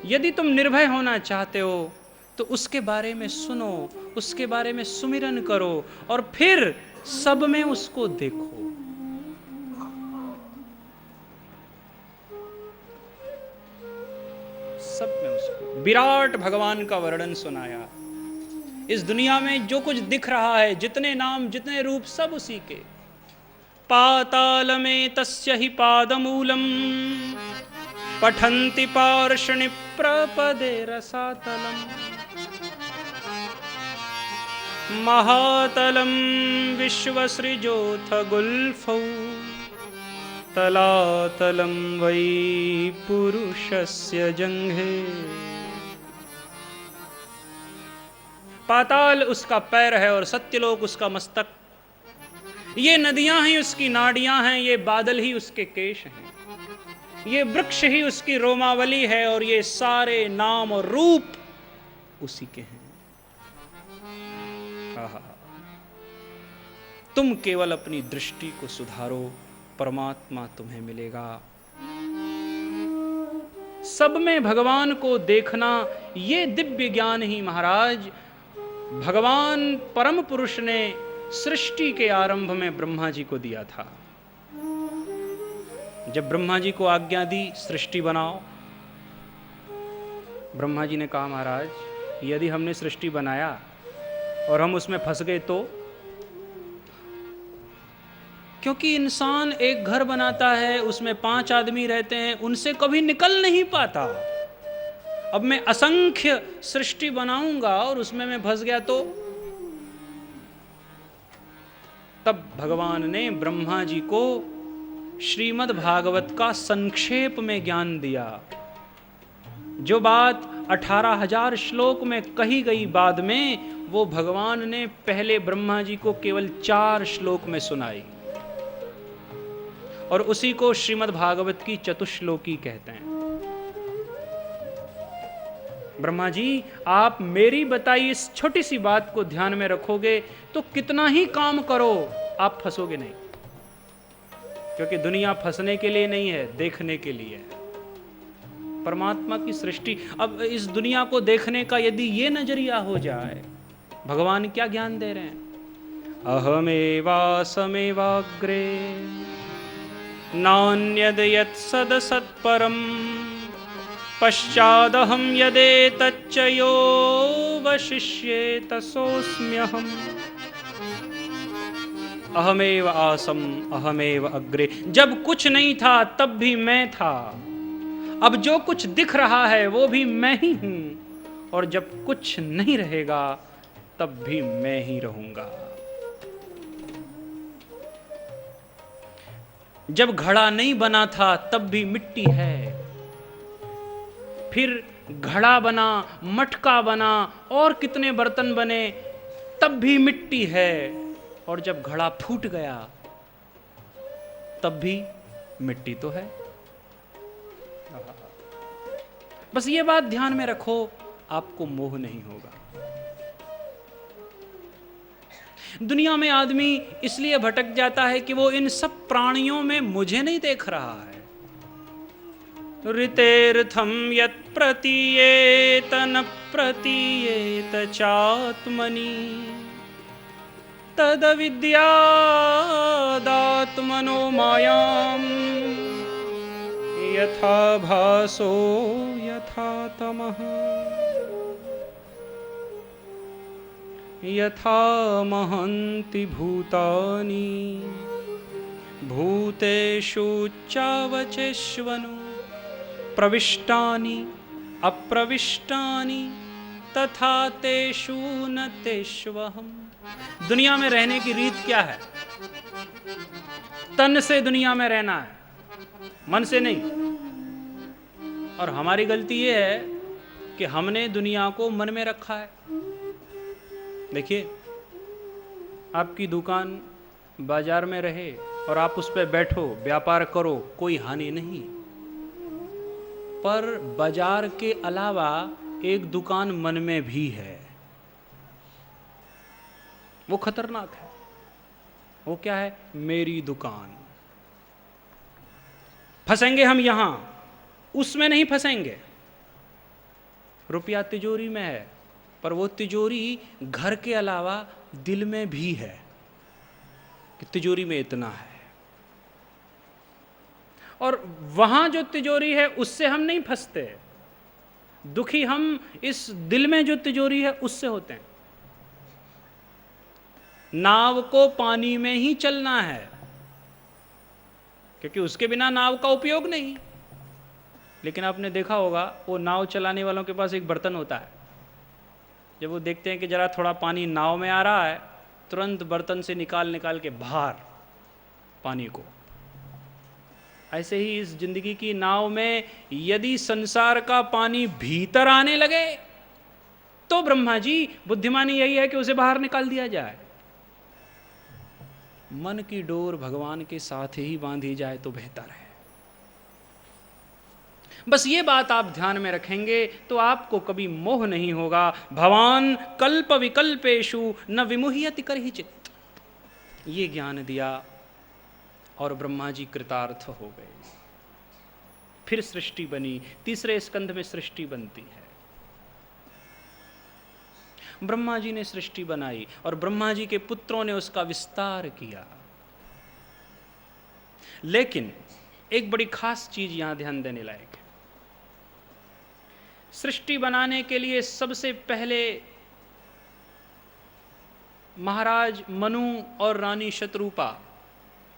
यदि तुम निर्भय होना चाहते हो तो उसके बारे में सुनो, उसके बारे में सुमिरन करो और फिर सब में उसको देखो। सब में उसको। विराट भगवान का वर्णन सुनाया। इस दुनिया में जो कुछ दिख रहा है, जितने नाम जितने रूप, सब उसी के। पाताल में तस्य ही पादमूलम पठन्ति पार्षणि प्रपदे रसातलम, महातलम विश्वसृजोऽथ गुल्फौ, तलातलम वै पुरुषस्य जंघे। पाताल उसका पैर है और सत्यलोक उसका मस्तक। ये नदियां ही उसकी नाड़ियां हैं, ये बादल ही उसके केश हैं, ये वृक्ष ही उसकी रोमावली है और ये सारे नाम और रूप उसी के हैं। तुम केवल अपनी दृष्टि को सुधारो, परमात्मा तुम्हें मिलेगा। सब में भगवान को देखना, ये दिव्य ज्ञान ही महाराज भगवान परम पुरुष ने सृष्टि के आरंभ में ब्रह्मा जी को दिया था। जब ब्रह्मा जी को आज्ञा दी सृष्टि बनाओ, ब्रह्मा जी ने कहा महाराज यदि हमने सृष्टि बनाया और हम उसमें फंस गए तो? क्योंकि इंसान एक घर बनाता है, उसमें 5 आदमी रहते हैं, उनसे कभी निकल नहीं पाता। अब मैं असंख्य सृष्टि बनाऊंगा और उसमें मैं फंस गया तो? तब भगवान ने ब्रह्मा जी को श्रीमद् भागवत का संक्षेप में ज्ञान दिया। जो बात 18,000 श्लोक में कही गई बाद में, वो भगवान ने पहले ब्रह्मा जी को केवल 4 श्लोक में सुनाई, और उसी को श्रीमद् भागवत की चतुश्लोकी कहते हैं। ब्रह्मा जी, आप मेरी बताई इस छोटी सी बात को ध्यान में रखोगे तो कितना ही काम करो आप फंसोगे नहीं, क्योंकि दुनिया फंसने के लिए नहीं है, देखने के लिए है। परमात्मा की सृष्टि, अब इस दुनिया को देखने का यदि ये नजरिया हो जाए, भगवान क्या ज्ञान दे रहे हैं? अहमेवासमेवाग्रे नान्यद यत्सद सत्परम पश्चादहम यदेतच्च यो वशिष्येत सोऽस्म्यहम्। अहमेव आसम अहमेव अग्रे। जब कुछ नहीं था तब भी मैं था, अब जो कुछ दिख रहा है वो भी मैं ही हूं, और जब कुछ नहीं रहेगा तब भी मैं ही रहूंगा। जब घड़ा नहीं बना था तब भी मिट्टी है, फिर घड़ा बना, मटका बना और कितने बर्तन बने, तब भी मिट्टी है, और जब घड़ा फूट गया तब भी मिट्टी तो है। बस ये बात ध्यान में रखो, आपको मोह नहीं होगा। दुनिया में आदमी इसलिए भटक जाता है कि वो इन सब प्राणियों में मुझे नहीं देख रहा है। ऋतेर्थम यत् प्रतीयेत न प्रतीयेत चात्मनि तदविद्यादात्मनो मायाम् यथा भासो यथा तमः यथा महन्ति भूतानि भूतेषु चावचेष्वनु प्रविष्टानि अप्रविष्टानि तथा तेषु न तेष्वहम्। दुनिया में रहने की रीत क्या है? तन से दुनिया में रहना है, मन से नहीं। और हमारी गलती यह है कि हमने दुनिया को मन में रखा है। देखिए, आपकी दुकान बाजार में रहे और आप उस पर बैठो, व्यापार करो, कोई हानि नहीं। पर बाजार के अलावा एक दुकान मन में भी है, वो खतरनाक है। वो क्या है? मेरी दुकान। फंसेंगे हम यहां, उसमें नहीं फंसेंगे। रुपया तिजोरी में है, पर वो तिजोरी घर के अलावा दिल में भी है कि तिजोरी में इतना है। और वहां जो तिजोरी है उससे हम नहीं फंसते, दुखी हम इस दिल में जो तिजोरी है उससे होते हैं। नाव को पानी में ही चलना है, क्योंकि उसके बिना नाव का उपयोग नहीं। लेकिन आपने देखा होगा, वो नाव चलाने वालों के पास एक बर्तन होता है। जब वो देखते हैं कि जरा थोड़ा पानी नाव में आ रहा है, तुरंत बर्तन से निकाल के बाहर पानी को। ऐसे ही इस जिंदगी की नाव में यदि संसार का पानी भीतर आने लगे तो ब्रह्मा जी, बुद्धिमानी यही है कि उसे बाहर निकाल दिया जाए। मन की डोर भगवान के साथ ही बांधी जाए तो बेहतर है। बस ये बात आप ध्यान में रखेंगे तो आपको कभी मोह नहीं होगा। भवान कल्प विकल्पेषु न विमुह्यति करहिचित्, ये ज्ञान दिया और ब्रह्मा जी कृतार्थ हो गए। फिर सृष्टि बनी, तीसरे स्कंध में सृष्टि बनती है। ब्रह्मा जी ने सृष्टि बनाई और ब्रह्मा जी के पुत्रों ने उसका विस्तार किया। लेकिन एक बड़ी खास चीज यहां ध्यान देने लायक है। सृष्टि बनाने के लिए सबसे पहले महाराज मनु और रानी शतरूपा,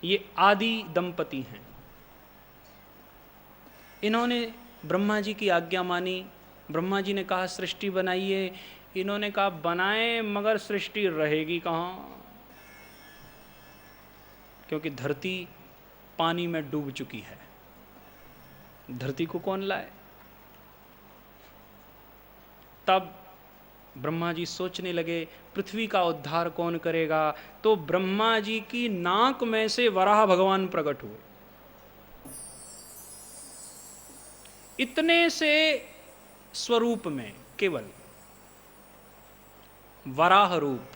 ये आदि दंपति हैं। इन्होंने ब्रह्मा जी की आज्ञा मानी। ब्रह्मा जी ने कहा सृष्टि बनाइए, इन्होंने कहा बनाएं, मगर सृष्टि रहेगी कहां? क्योंकि धरती पानी में डूब चुकी है। धरती को कौन लाए? तब ब्रह्मा जी सोचने लगे पृथ्वी का उद्धार कौन करेगा। तो ब्रह्मा जी की नाक में से वराह भगवान प्रकट हुए। इतने से स्वरूप में केवल वराह रूप,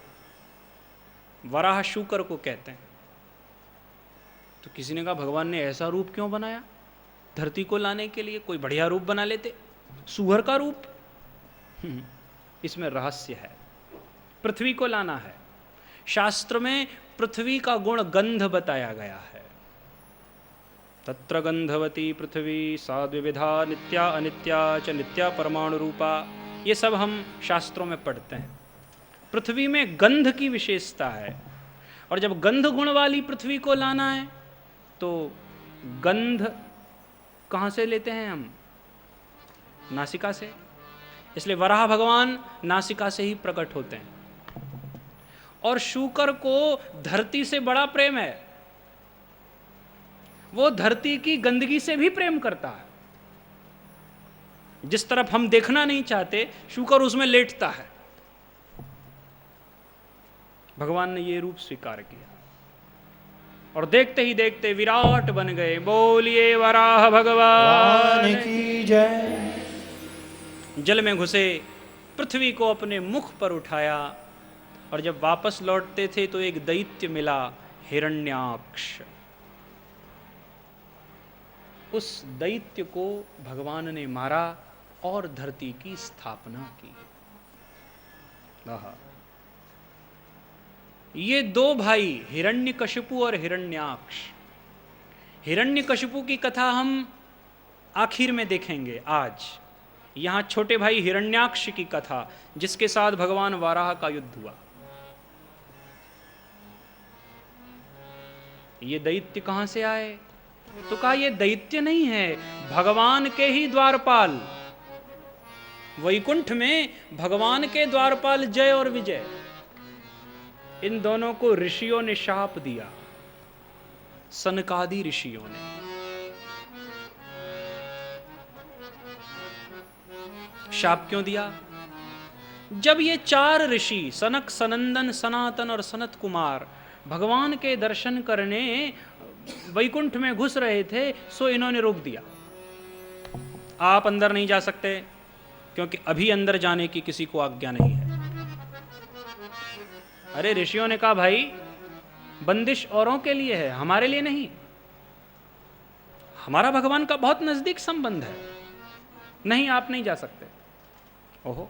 वराह शूकर को कहते हैं। तो किसी ने कहा भगवान ने ऐसा रूप क्यों बनाया? धरती को लाने के लिए कोई बढ़िया रूप बना लेते, सूअर का रूप। इसमें रहस्य है। पृथ्वी को लाना है। शास्त्र में पृथ्वी का गुण गंध बताया गया है। तत्र गंधवती पृथ्वी सा द्विविधा नित्या अनित्या च नित्या परमाणु रूपा। ये सब हम शास्त्रों में पढ़ते हैं। पृथ्वी में गंध की विशेषता है, और जब गंध गुण वाली पृथ्वी को लाना है तो गंध कहाँ से लेते हैं हम? नासिका से। इसलिए वराह भगवान नासिका से ही प्रकट होते हैं। और शूकर को धरती से बड़ा प्रेम है। वो धरती की गंदगी से भी प्रेम करता है। जिस तरफ हम देखना नहीं चाहते, शूकर उसमें लेटता है। भगवान ने ये रूप स्वीकार किया और देखते ही देखते विराट बन गए। बोलिए वराह भगवान की जय। जल में घुसे, पृथ्वी को अपने मुख पर उठाया और जब वापस लौटते थे तो एक दैत्य मिला, हिरण्याक्ष। उस दैत्य को भगवान ने मारा और धरती की स्थापना की। ये दो भाई हिरण्यकशिपु और हिरण्याक्ष। हिरण्यकशिपु की कथा हम आखिर में देखेंगे आज। यहां छोटे भाई हिरण्याक्ष की कथा, जिसके साथ भगवान वाराह का युद्ध हुआ। ये दैत्य कहां से आए? तो कहा ये दैत्य नहीं है, भगवान के ही द्वारपाल। वैकुंठ में भगवान के द्वारपाल जय और विजय, इन दोनों को ऋषियों ने शाप दिया, सनकादि ऋषियों ने। शाप क्यों दिया? जब ये चार ऋषि सनक, सनंदन, सनातन और सनत कुमार भगवान के दर्शन करने वैकुंठ में घुस रहे थे, सो इन्होंने रोक दिया। आप अंदर नहीं जा सकते, क्योंकि अभी अंदर जाने की किसी को आज्ञा नहीं है। अरे ऋषियों ने कहा भाई बंदिश औरों के लिए है, हमारे लिए नहीं। हमारा भगवान का बहुत नजदीक संबंध है, नहीं आप नहीं जा सकते। ओहो।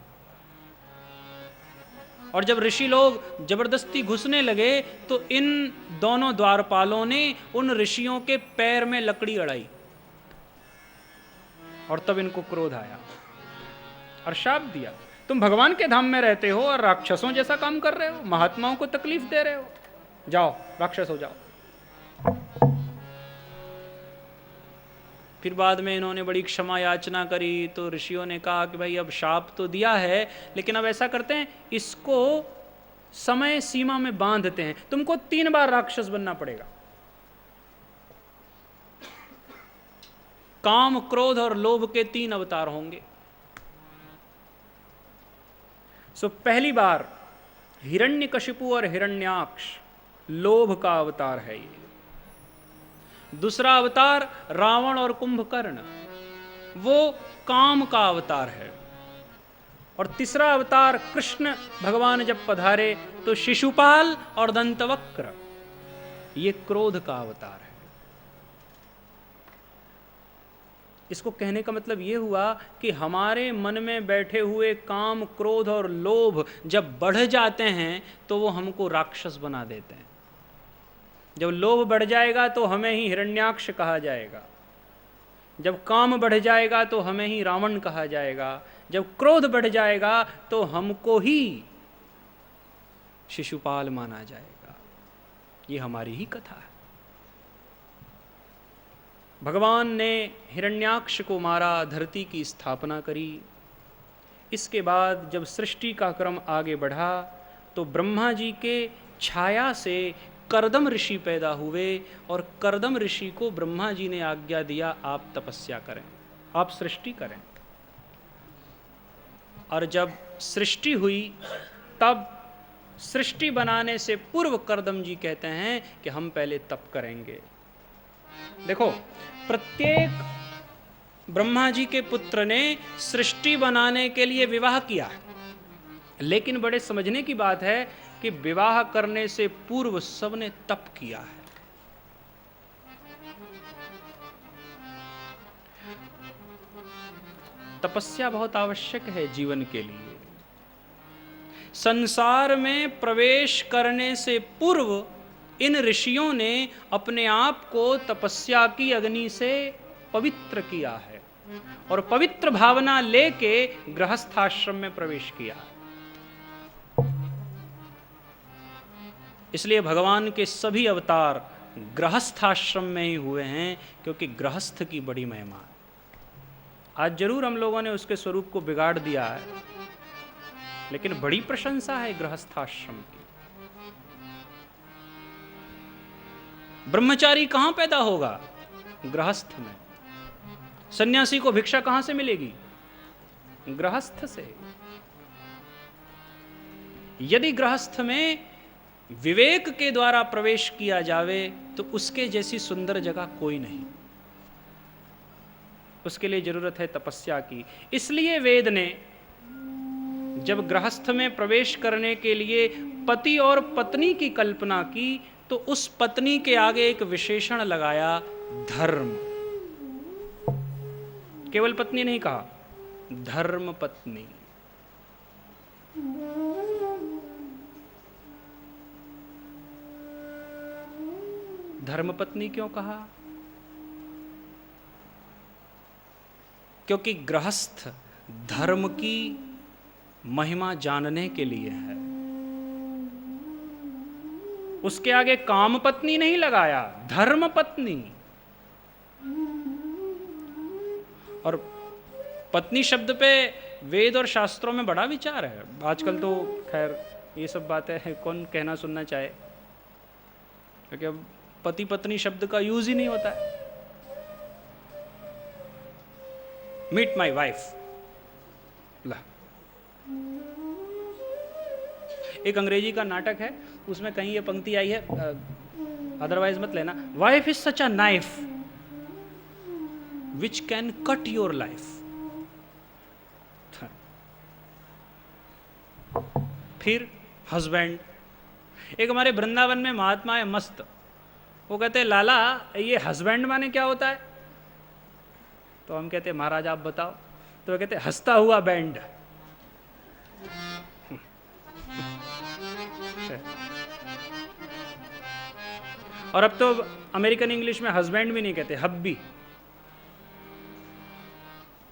और जब ऋषि लोग जबरदस्ती घुसने लगे तो इन दोनों द्वारपालों ने उन ऋषियों के पैर में लकड़ी अड़ाई और तब इनको क्रोध आया और शाप दिया, तुम भगवान के धाम में रहते हो और राक्षसों जैसा काम कर रहे हो, महात्माओं को तकलीफ दे रहे हो, जाओ राक्षस हो जाओ। फिर बाद में इन्होंने बड़ी क्षमा याचना करी तो ऋषियों ने कहा कि भाई अब शाप तो दिया है, लेकिन अब ऐसा करते हैं, इसको समय सीमा में बांधते हैं, तुमको 3 बार राक्षस बनना पड़ेगा। काम, क्रोध और लोभ के 3 अवतार होंगे। सो पहली बार हिरण्यकशिपु और हिरण्याक्ष लोभ का अवतार है ये। दूसरा अवतार रावण और कुंभकर्ण, वो काम का अवतार है। और तीसरा अवतार कृष्ण भगवान जब पधारे तो शिशुपाल और दंतवक्र, ये क्रोध का अवतार है। इसको कहने का मतलब ये हुआ कि हमारे मन में बैठे हुए काम, क्रोध और लोभ जब बढ़ जाते हैं तो वो हमको राक्षस बना देते हैं। जब लोभ बढ़ जाएगा तो हमें ही हिरण्याक्ष कहा जाएगा, जब काम बढ़ जाएगा तो हमें ही रावण कहा जाएगा, जब क्रोध बढ़ जाएगा तो हमको ही शिशुपाल माना जाएगा। ये हमारी ही कथा है। भगवान ने हिरण्याक्ष को मारा, धरती की स्थापना करी। इसके बाद जब सृष्टि का क्रम आगे बढ़ा तो ब्रह्मा जी के छाया से करदम ऋषि पैदा हुए और करदम ऋषि को ब्रह्मा जी ने आज्ञा दिया आप तपस्या करें, आप सृष्टि करें। और जब सृष्टि हुई तब सृष्टि बनाने से पूर्व करदम जी कहते हैं कि हम पहले तप करेंगे। देखो, प्रत्येक ब्रह्मा जी के पुत्र ने सृष्टि बनाने के लिए विवाह किया है, लेकिन बड़े समझने की बात है कि विवाह करने से पूर्व सबने तप किया है। तपस्या बहुत आवश्यक है जीवन के लिए। संसार में प्रवेश करने से पूर्व इन ऋषियों ने अपने आप को तपस्या की अग्नि से पवित्र किया है और पवित्र भावना लेके गृहस्थाश्रम में प्रवेश किया है। इसलिए भगवान के सभी अवतार गृहस्थाश्रम में ही हुए हैं, क्योंकि गृहस्थ की बड़ी महिमा है। आज जरूर हम लोगों ने उसके स्वरूप को बिगाड़ दिया है, लेकिन बड़ी प्रशंसा है गृहस्थाश्रम की। ब्रह्मचारी कहां पैदा होगा? गृहस्थ में। सन्यासी को भिक्षा कहां से मिलेगी? गृहस्थ से। यदि गृहस्थ में विवेक के द्वारा प्रवेश किया जावे तो उसके जैसी सुंदर जगह कोई नहीं। उसके लिए जरूरत है तपस्या की। इसलिए वेद ने जब गृहस्थ में प्रवेश करने के लिए पति और पत्नी की कल्पना की तो उस पत्नी के आगे एक विशेषण लगाया, धर्म। केवल पत्नी नहीं कहा, धर्म पत्नी। धर्म पत्नी क्यों कहा? क्योंकि गृहस्थ धर्म की महिमा जानने के लिए है। उसके आगे काम पत्नी नहीं लगाया, धर्म पत्नी। और पत्नी शब्द पे वेद और शास्त्रों में बड़ा विचार है। आजकल तो खैर ये सब बातें कौन कहना सुनना चाहे, क्योंकि अब पति पत्नी शब्द का यूज ही नहीं होता है। मीट माई वाइफ, ला। एक अंग्रेजी का नाटक है, उसमें कहीं ये पंक्ति आई है, अदरवाइज मत लेना, wife is such a knife which can cut your life. फिर हस्बैंड, एक हमारे वृंदावन में महात्मा है मस्त, वो कहते हैं लाला ये हस्बैंड माने क्या होता है? तो हम कहते हैं महाराज आप बताओ। तो वो कहते हैं हंसता हुआ बैंड। और अब तो अमेरिकन इंग्लिश में हस्बैंड भी नहीं कहते, हब्बी,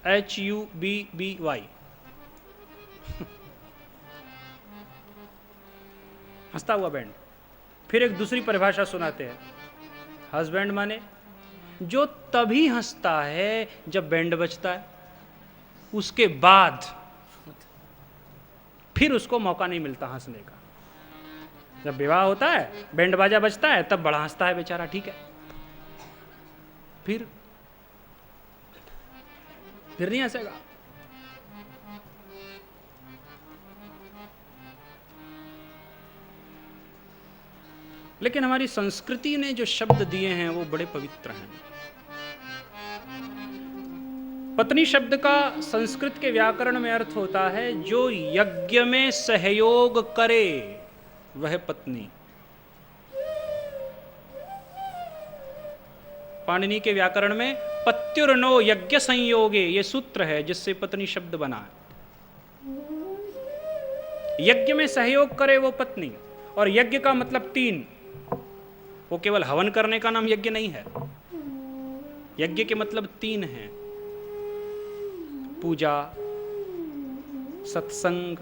HUBBY। हंसता हुआ बैंड। फिर एक दूसरी परिभाषा सुनाते हैं, हस्बैंड माने जो तभी हंसता है जब बैंड बजता है, उसके बाद फिर उसको मौका नहीं मिलता हंसने का। जब विवाह होता है, बैंड बाजा बजता है, तब बड़ा हंसता है बेचारा, ठीक है। फिर नहीं हंसेगा। लेकिन हमारी संस्कृति ने जो शब्द दिए हैं वो बड़े पवित्र हैं। पत्नी शब्द का संस्कृत के व्याकरण में अर्थ होता है जो यज्ञ में सहयोग करे वह पत्नी। पाणिनि के व्याकरण में पत्युर्नो यज्ञ संयोगे ये सूत्र है जिससे पत्नी शब्द बना है। यज्ञ में सहयोग करे वो पत्नी। और यज्ञ का मतलब 3, वो केवल हवन करने का नाम यज्ञ नहीं है। यज्ञ के मतलब 3 हैं, पूजा, सत्संग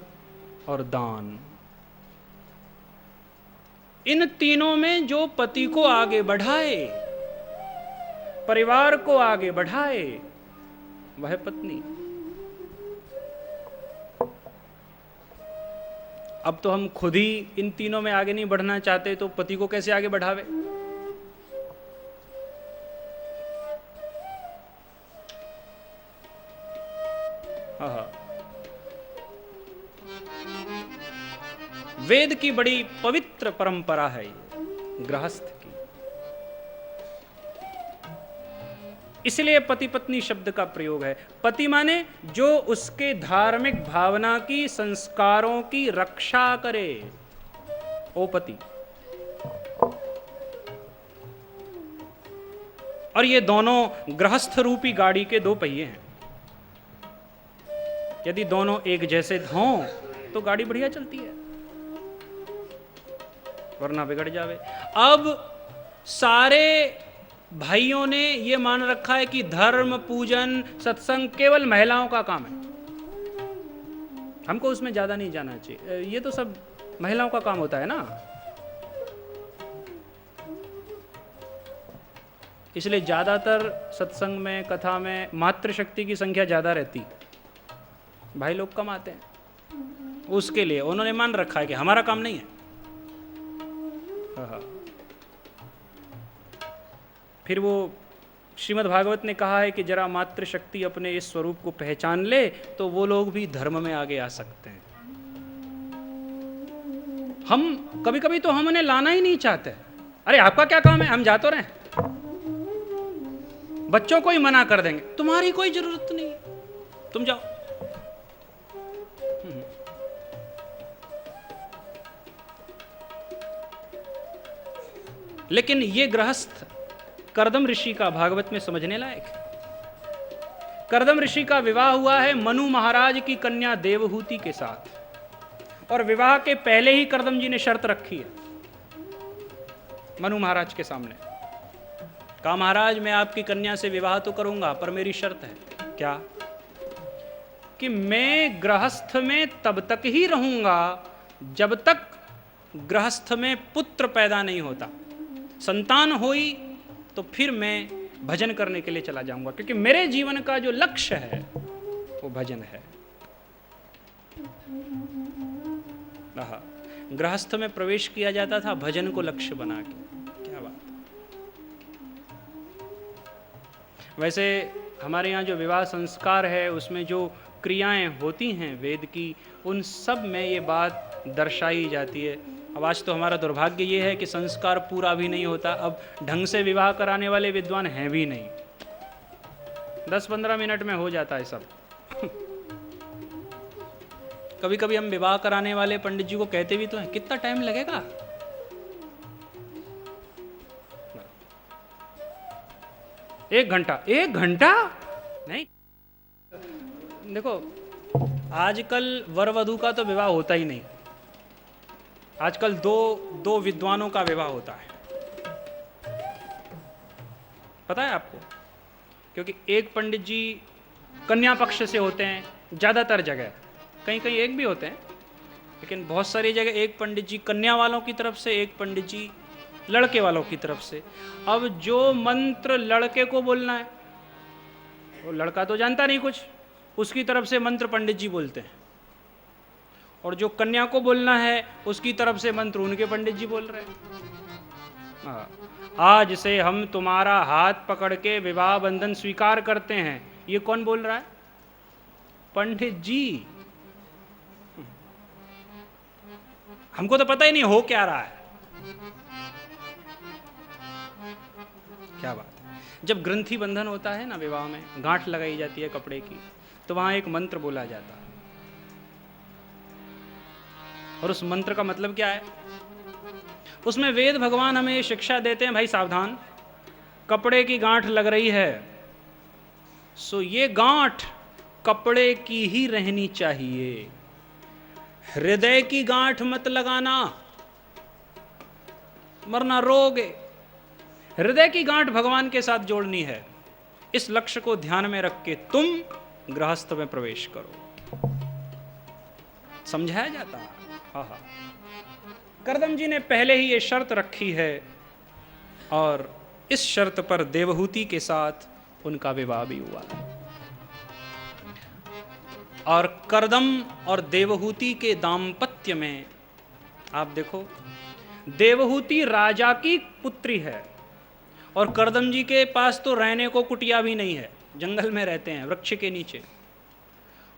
और दान। इन तीनों में जो पति को आगे बढ़ाए, परिवार को आगे बढ़ाए, वह पत्नी। अब तो हम खुद ही इन तीनों में आगे नहीं बढ़ना चाहते तो पति को कैसे आगे बढ़ावे? वेद की बड़ी पवित्र परंपरा है ये गृहस्थ की। इसलिए पति पत्नी शब्द का प्रयोग है। पति माने जो उसके धार्मिक भावना की, संस्कारों की रक्षा करे, ओ पति। और ये दोनों गृहस्थ रूपी गाड़ी के 2 पहिए हैं। यदि दोनों एक जैसे हों तो गाड़ी बढ़िया चलती है, वरना बिगड़ जावे। अब सारे भाइयों ने ये मान रखा है कि धर्म, पूजन, सत्संग केवल महिलाओं का काम है, हमको उसमें ज्यादा नहीं जाना चाहिए, ये तो सब महिलाओं का काम होता है ना। इसलिए ज्यादातर सत्संग में, कथा में मातृशक्ति की संख्या ज्यादा रहती, भाई लोग कम आते हैं। उसके लिए उन्होंने मान रखा है कि हमारा काम नहीं है। फिर वो श्रीमद् भागवत ने कहा है कि जरा मातृशक्ति अपने इस स्वरूप को पहचान ले तो वो लोग भी धर्म में आगे आ सकते हैं। हम कभी कभी तो हम उन्हें लाना ही नहीं चाहते। अरे आपका क्या काम है, हम जा तो रहे हैं। बच्चों को ही मना कर देंगे, तुम्हारी कोई जरूरत नहीं, तुम जाओ। लेकिन ये गृहस्थ कर्दम ऋषि का भागवत में समझने लायक है। कर्दम ऋषि का विवाह हुआ है मनु महाराज की कन्या देवहूति के साथ, और विवाह के पहले ही कर्दम जी ने शर्त रखी है मनु महाराज के सामने। कहा महाराज मैं आपकी कन्या से विवाह तो करूंगा, पर मेरी शर्त है। क्या? कि मैं गृहस्थ में तब तक ही रहूंगा जब तक गृहस्थ में पुत्र पैदा नहीं होता। संतान हुई तो फिर मैं भजन करने के लिए चला जाऊंगा, क्योंकि मेरे जीवन का जो लक्ष्य है वो भजन है। गृहस्थ में प्रवेश किया जाता था भजन को लक्ष्य बना के। क्या बात। वैसे हमारे यहाँ जो विवाह संस्कार है उसमें जो क्रियाएं होती हैं वेद की, उन सब में ये बात दर्शाई जाती है। अब आज तो हमारा दुर्भाग्य ये है कि संस्कार पूरा भी नहीं होता। अब ढंग से विवाह कराने वाले विद्वान हैं भी नहीं, 10-15 मिनट में हो जाता है सब। कभी कभी हम विवाह कराने वाले पंडित जी को कहते भी तो हैं, कितना टाइम लगेगा? एक घंटा नहीं। देखो आजकल वर वधू का तो विवाह होता ही नहीं, आजकल दो विद्वानों का विवाह होता है। पता है आपको? क्योंकि एक पंडित जी कन्या पक्ष से होते हैं ज़्यादातर जगह, कहीं कहीं एक भी होते हैं, लेकिन बहुत सारी जगह एक पंडित जी कन्या वालों की तरफ से, एक पंडित जी लड़के वालों की तरफ से। अब जो मंत्र लड़के को बोलना है वो लड़का तो जानता नहीं कुछ, उसकी तरफ से मंत्र पंडित जी बोलते हैं, और जो कन्या को बोलना है उसकी तरफ से मंत्र उनके पंडित जी बोल रहे हैं। आज से हम तुम्हारा हाथ पकड़ के विवाह बंधन स्वीकार करते हैं, ये कौन बोल रहा है? पंडित जी। हमको तो पता ही नहीं हो क्या रहा है। क्या बात है। जब ग्रंथि बंधन होता है ना विवाह में, गांठ लगाई जाती है कपड़े की, तो वहां एक मंत्र बोला जाता है, और उस मंत्र का मतलब क्या है? उसमें वेद भगवान हमें ये शिक्षा देते हैं, भाई सावधान, कपड़े की गांठ लग रही है सो ये गांठ कपड़े की ही रहनी चाहिए, हृदय की गांठ मत लगाना वरना रोगे। हृदय की गांठ भगवान के साथ जोड़नी है। इस लक्ष्य को ध्यान में रख के तुम गृहस्थ में प्रवेश करो। समझाया जाता है। हाँ, कर्दम जी ने पहले ही ये शर्त रखी है, और इस शर्त पर देवहूति के साथ उनका विवाह भी हुआ। और कर्दम और देवहूति के दाम्पत्य में आप देखो, देवहूति राजा की पुत्री है, और कर्दम जी के पास तो रहने को कुटिया भी नहीं है, जंगल में रहते हैं वृक्ष के नीचे।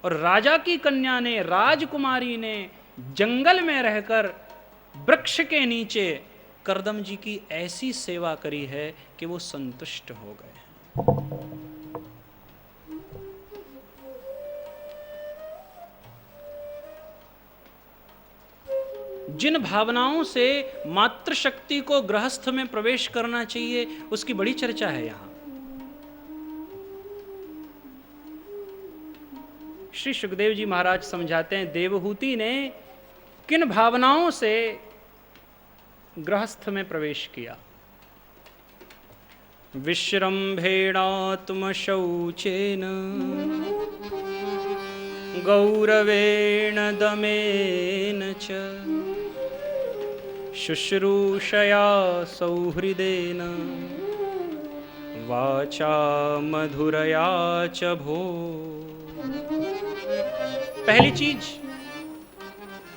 और राजा की कन्या ने, राजकुमारी ने जंगल में रहकर वृक्ष के नीचे कर्दम जी की ऐसी सेवा करी है कि वो संतुष्ट हो गए। जिन भावनाओं से मातृशक्ति को गृहस्थ में प्रवेश करना चाहिए उसकी बड़ी चर्चा है यहां। श्री सुखदेव जी महाराज समझाते हैं देवहूति ने किन भावनाओं से गृहस्थ में प्रवेश किया। विश्रम्भेणात्म शौचेन गौरवेण दमेन च शुश्रूषया सौहृदेन वाचा मधुरया च भो। पहली चीज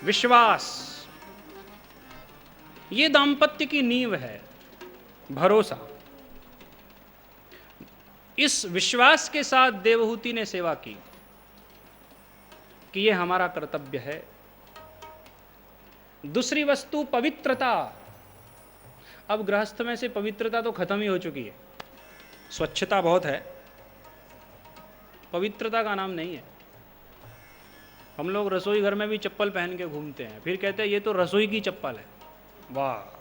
विश्वास, ये दाम्पत्य की नींव है। भरोसा, इस विश्वास के साथ देवहूति ने सेवा की कि ये हमारा कर्तव्य है। दूसरी वस्तु पवित्रता। अब गृहस्थ में से पवित्रता तो खत्म ही हो चुकी है, स्वच्छता बहुत है, पवित्रता का नाम नहीं है। हम लोग रसोई घर में भी चप्पल पहन के घूमते हैं, फिर कहते हैं ये तो रसोई की चप्पल है। वाह,